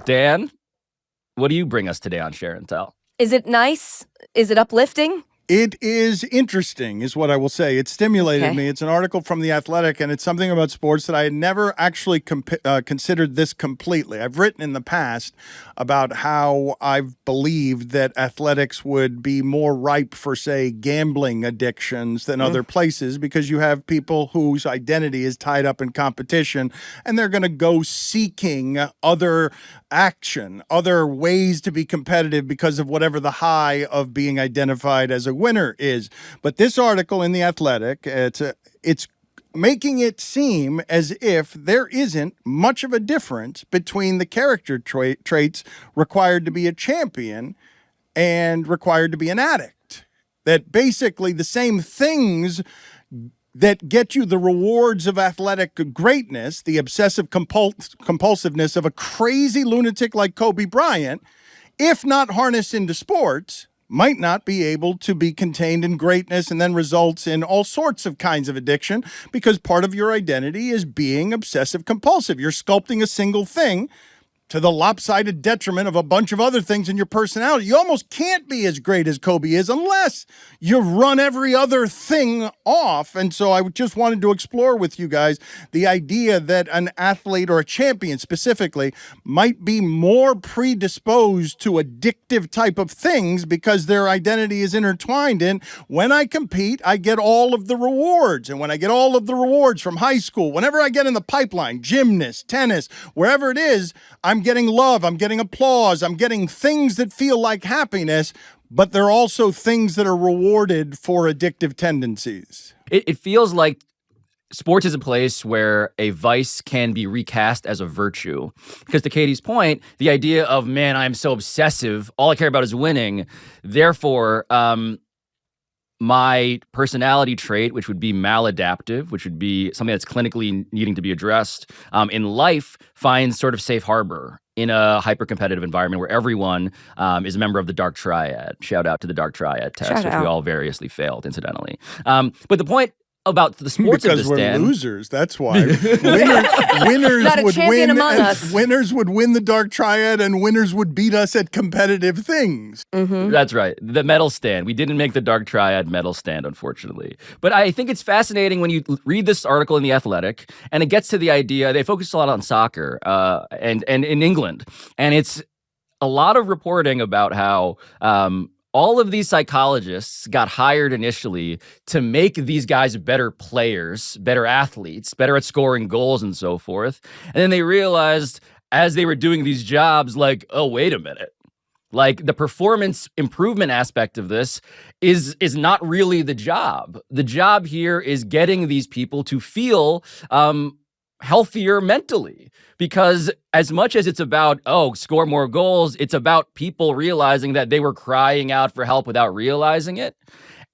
Dan, what do you bring us today on Share and Tell? Is it nice? Is it uplifting? It is interesting, is what I will say. It stimulated me. It's an article from The Athletic, and it's something about sports that I had never actually considered this completely. I've written in the past about how I've believed that athletics would be more ripe for, say, gambling addictions than other places, because you have people whose identity is tied up in competition, and they're going to go seeking other action, other ways to be competitive because of whatever the high of being identified as a winner is. But this article in The Athletic, it's making it seem as if there isn't much of a difference between the character traits required to be a champion and required to be an addict. That basically the same things that get you the rewards of athletic greatness, the obsessive compulsiveness of a crazy lunatic like Kobe Bryant, if not harnessed into sports, might not be able to be contained in greatness, and then results in all sorts of kinds of addiction, because part of your identity is being obsessive compulsive. You're sculpting a single thing to the lopsided detriment of a bunch of other things in your personality. You almost can't be as great as Kobe is unless you run every other thing off. And so I just wanted to explore with you guys the idea that an athlete, or a champion specifically, might be more predisposed to addictive type of things because their identity is intertwined in, when I compete, I get all of the rewards. And when I get all of the rewards from high school, whenever I get in the pipeline, gymnast, tennis, wherever it is, I'm getting love, I'm getting applause, I'm getting things that feel like happiness, but they're also things that are rewarded for addictive tendencies. It feels like sports is a place where a vice can be recast as a virtue. Because to Katie's point, the idea of, man, I'm so obsessive, all I care about is winning, therefore, my personality trait, which would be maladaptive, which would be something that's clinically needing to be addressed in life, finds sort of safe harbor in a hyper-competitive environment where everyone is a member of the Dark Triad. Shout out to the Dark Triad test, which we all variously failed, incidentally. But the point about the sports because of this, we're Dan, losers. That's why winners Not a would champion win. among us. Winners would win the Dark Triad, and winners would beat us at competitive things. That's right. The medal stand. We didn't make the Dark Triad medal stand, unfortunately. But I think it's fascinating when you read this article in The Athletic, and it gets to the idea, they focus a lot on soccer and in England. And it's a lot of reporting about how all of these psychologists got hired initially to make these guys better players, better athletes, better at scoring goals and so forth. And then they realized as they were doing these jobs, like, oh, wait a minute. Like, the performance improvement aspect of this is not really the job. The job here is getting these people to feel healthier mentally, because as much as it's about, score more goals, it's about people realizing that they were crying out for help without realizing it.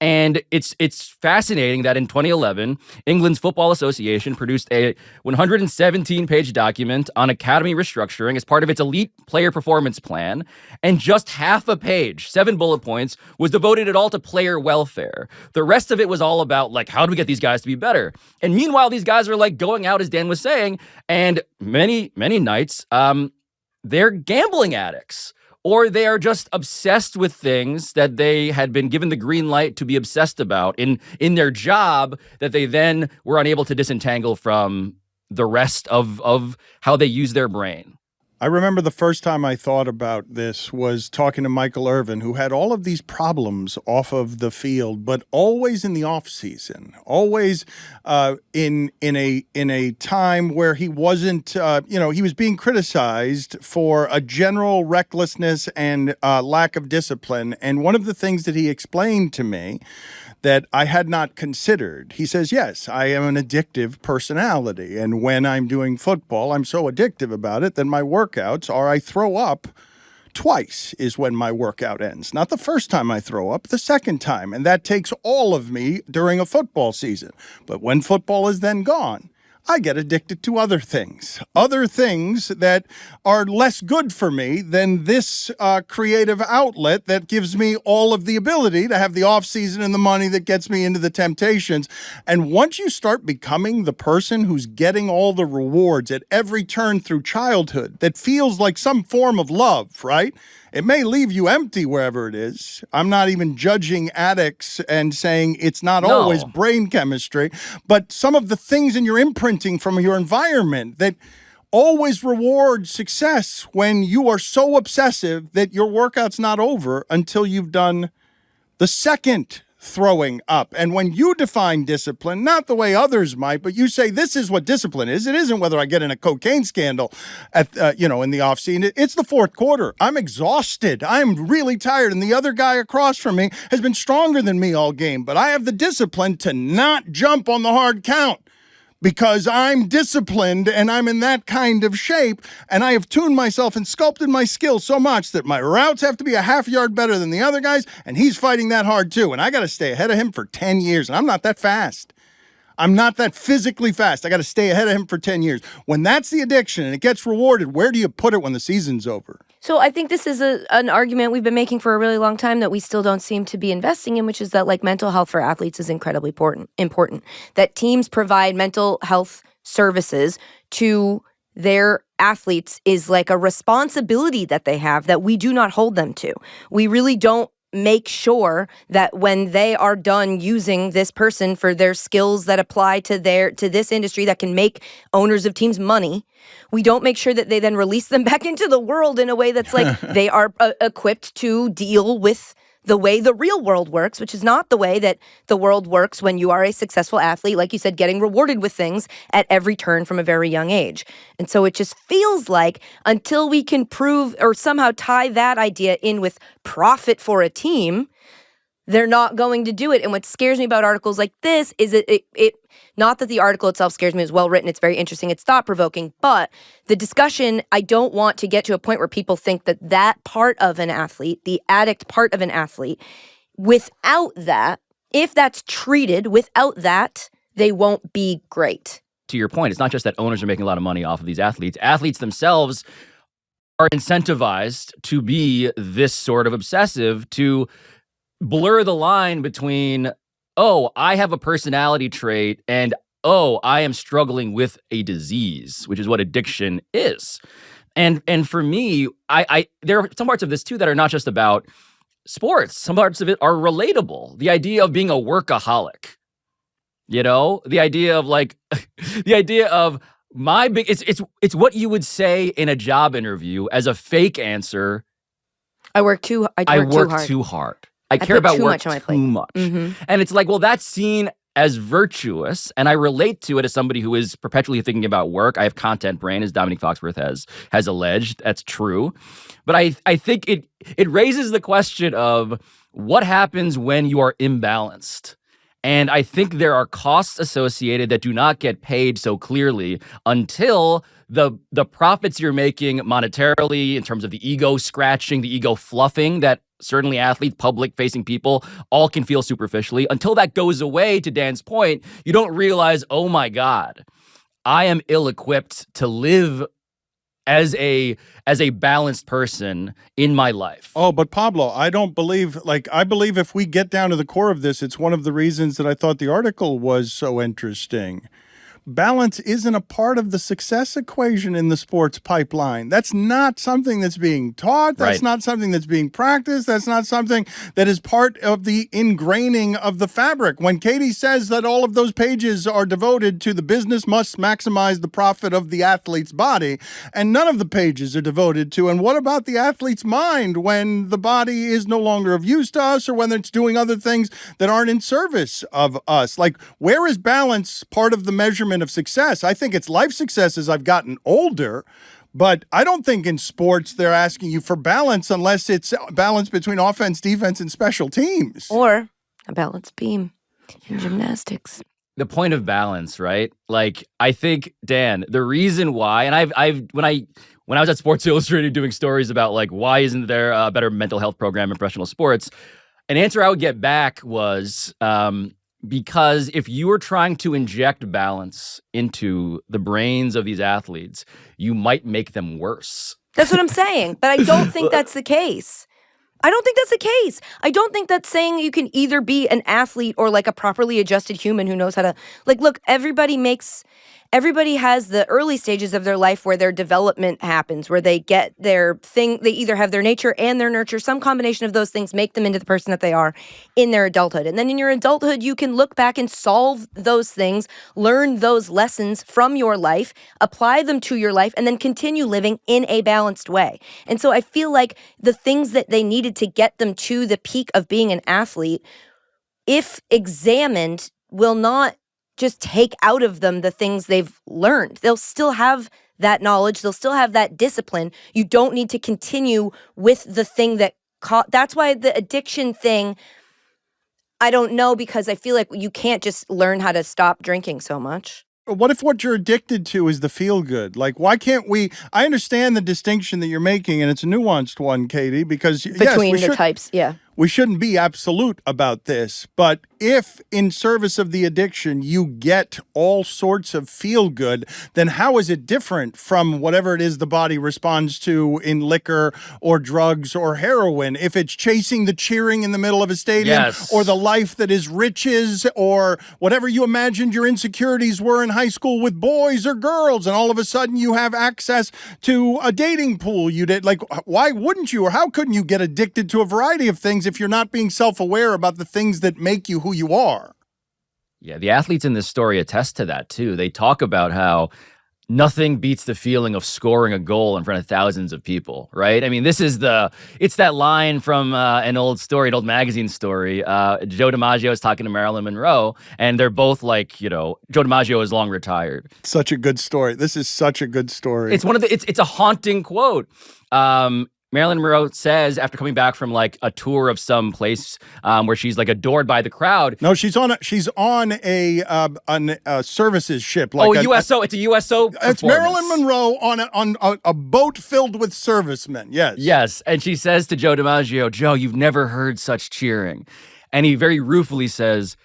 And it's fascinating that in 2011, England's Football Association produced a 117-page document on academy restructuring as part of its elite player performance plan. And just half a page, 7 bullet points, was devoted at all to player welfare. The rest of it was all about, like, how do we get these guys to be better? And meanwhile, these guys are, like, going out, as Dan was saying, and many, many nights, they're gambling addicts. Or they are just obsessed with things that they had been given the green light to be obsessed about in their job, that they then were unable to disentangle from the rest of how they use their brain. I remember the first time I thought about this was talking to Michael Irvin, who had all of these problems off of the field, but always in the off season, always in a time where he wasn't, he was being criticized for a general recklessness and lack of discipline. And one of the things that he explained to me that I had not considered. He says, yes, I am an addictive personality. And when I'm doing football, I'm so addictive about it that my workouts are I throw up twice is when my workout ends. Not the first time I throw up, the second time. And that takes all of me during a football season. But when football is then gone, I get addicted to other things that are less good for me than this creative outlet that gives me all of the ability to have the off season and the money that gets me into the temptations. And once you start becoming the person who's getting all the rewards at every turn through childhood, that feels like some form of love, right? It may leave you empty wherever it is. I'm not even judging addicts and saying it's not always brain chemistry, but some of the things in your imprinting from your environment that always reward success when you are so obsessive that your workout's not over until you've done the second throwing up. And when you define discipline, not the way others might, but you say, this is what discipline is. It isn't whether I get in a cocaine scandal at, in the off season. It's the fourth quarter. I'm exhausted. I'm really tired. And the other guy across from me has been stronger than me all game, but I have the discipline to not jump on the hard count, because I'm disciplined and I'm in that kind of shape, and I have tuned myself and sculpted my skills so much that my routes have to be a half yard better than the other guys, and he's fighting that hard too, and I got to stay ahead of him for 10 years, and I'm not that fast. I'm not that physically fast. I got to stay ahead of him for 10 years. When that's the addiction and it gets rewarded, where do you put it when the season's over? So I think this is an argument we've been making for a really long time that we still don't seem to be investing in, which is that like mental health for athletes is incredibly important. That teams provide mental health services to their athletes is like a responsibility that they have that we do not hold them to. We really don't make sure that when they are done using this person for their skills that apply to this industry that can make owners of teams money, we don't make sure that they then release them back into the world in a way that's like they are equipped to deal with the way the real world works, which is not the way that the world works when you are a successful athlete, like you said, getting rewarded with things at every turn from a very young age. And so it just feels like until we can prove or somehow tie that idea in with profit for a team, they're not going to do it. And what scares me about articles like this is it not that the article itself scares me. It's well written. It's very interesting. It's thought-provoking. But the discussion, I don't want to get to a point where people think that that part of an athlete, the addict part of an athlete, without that, if that's treated without that, they won't be great. To your point, it's not just that owners are making a lot of money off of these athletes. Athletes themselves are incentivized to be this sort of obsessive, to blur the line between, oh, I have a personality trait, and oh, I am struggling with a disease, which is what addiction is. And for me, I there are some parts of this too that are not just about sports. Some parts of it are relatable. The idea of being a workaholic, the idea of like, the idea of it's what you would say in a job interview as a fake answer. I work too hard. I care about work much on my too plate. much. Mm-hmm. And it's like, well, that's seen as virtuous. And I relate to it as somebody who is perpetually thinking about work. I have content brain, as Dominique Foxworth has alleged. That's true. But I think it raises the question of what happens when you are imbalanced. And I think there are costs associated that do not get paid so clearly until the profits you're making monetarily, in terms of the ego scratching, the ego fluffing that certainly athletes, public-facing people, all can feel superficially. Until that goes away, to Dan's point, you don't realize, oh my God, I am ill-equipped to live as a balanced person in my life. Oh, but Pablo, I believe if we get down to the core of this, it's one of the reasons that I thought the article was so interesting. Balance isn't a part of the success equation in the sports pipeline. That's not something that's being taught. That's not something that's being practiced. That's not something that is part of the ingraining of the fabric. When Katie says that all of those pages are devoted to the business must maximize the profit of the athlete's body, and none of the pages are devoted to, and what about the athlete's mind when the body is no longer of use to us, or when it's doing other things that aren't in service of us? Like, where is balance part of the measurement of success? I think it's life success as I've gotten older, but I don't think in sports they're asking you for balance unless it's balance between offense, defense, and special teams. Or a balanced beam in gymnastics. The point of balance, right? Like, I think, Dan, the reason why, and when I was at Sports Illustrated doing stories about like why isn't there a better mental health program in professional sports, an answer I would get back was because if you are trying to inject balance into the brains of these athletes, you might make them worse. That's what I'm saying. But I don't think that's the case. I don't think that's the case. I don't think that's saying you can either be an athlete or like a properly adjusted human who knows how to, like, look, everybody has the early stages of their life where their development happens, where they get their thing. They either have their nature and their nurture. Some combination of those things make them into the person that they are in their adulthood. And then in your adulthood, you can look back and solve those things, learn those lessons from your life, apply them to your life, and then continue living in a balanced way. And so I feel like the things that they needed to get them to the peak of being an athlete, if examined, will not just take out of them the things they've learned. They'll still have that knowledge. They'll still have that discipline. You don't need to continue with the thing that that's why the addiction thing, I don't know, because I feel like you can't just learn how to stop drinking so much. What if what you're addicted to is the feel good? Like, why can't we? I understand the distinction that you're making, and it's a nuanced one, Katie, because between the types, yeah. We shouldn't be absolute about this, but if in service of the addiction you get all sorts of feel good, then how is it different from whatever it is the body responds to in liquor or drugs or heroin? If it's chasing the cheering in the middle of a stadium, or the life that is riches, or whatever you imagined your insecurities were in high school with boys or girls, and all of a sudden you have access to a dating pool you did, like, why wouldn't you, or how couldn't you get addicted to a variety of things if you're not being self-aware about the things that make you who you are? Yeah, the athletes in this story attest to that too. They talk about how nothing beats the feeling of scoring a goal in front of thousands of people, right? I mean, it's that line from an old magazine story. Joe DiMaggio is talking to Marilyn Monroe, and they're both like, Joe DiMaggio is long retired. Such a good story. This is such a good story. It's a haunting quote. Marilyn Monroe says after coming back from like a tour of some place where she's like adored by the crowd. No, she's on a services ship. Like USO. It's a USO. It's Marilyn Monroe on a boat filled with servicemen. Yes. Yes, and she says to Joe DiMaggio, "Joe, you've never heard such cheering," and he very ruefully says,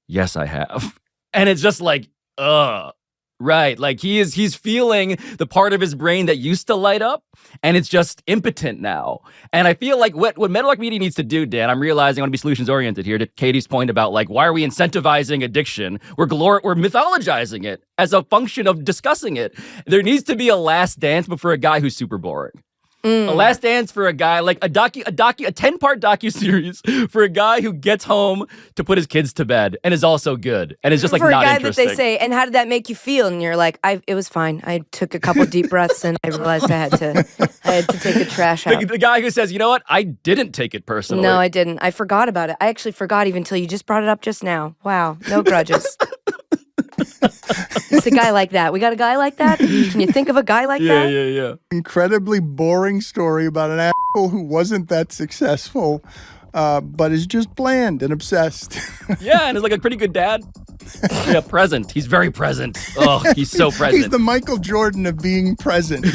"Yes, I have," and it's just like, ugh. Right, like he's feeling the part of his brain that used to light up, and it's just impotent now. And I feel like what Meadowlark Media needs to do, Dan, I'm realizing I want to be solutions-oriented here, to Katie's point about like, why are we incentivizing addiction? We're mythologizing it as a function of discussing it. There needs to be a last dance, but for a guy who's super boring. A last dance for a guy, like a 10-part docuseries for a guy who gets home to put his kids to bed and is also good and is just like not interesting. For a guy that they say, and how did that make you feel? And you're like, it was fine. I took a couple deep breaths and I realized I had to take the trash out. The guy who says, you know what? I didn't take it personally. No, I didn't. I forgot about it. I actually forgot even until you just brought it up just now. Wow, no grudges. It's a guy like that. We got a guy like that? Can you think of a guy like that? Yeah. Incredibly boring story about an asshole who wasn't that successful, but is just bland and obsessed. Yeah, and is like a pretty good dad. Yeah, present. He's very present. Oh, he's so present. He's the Michael Jordan of being present.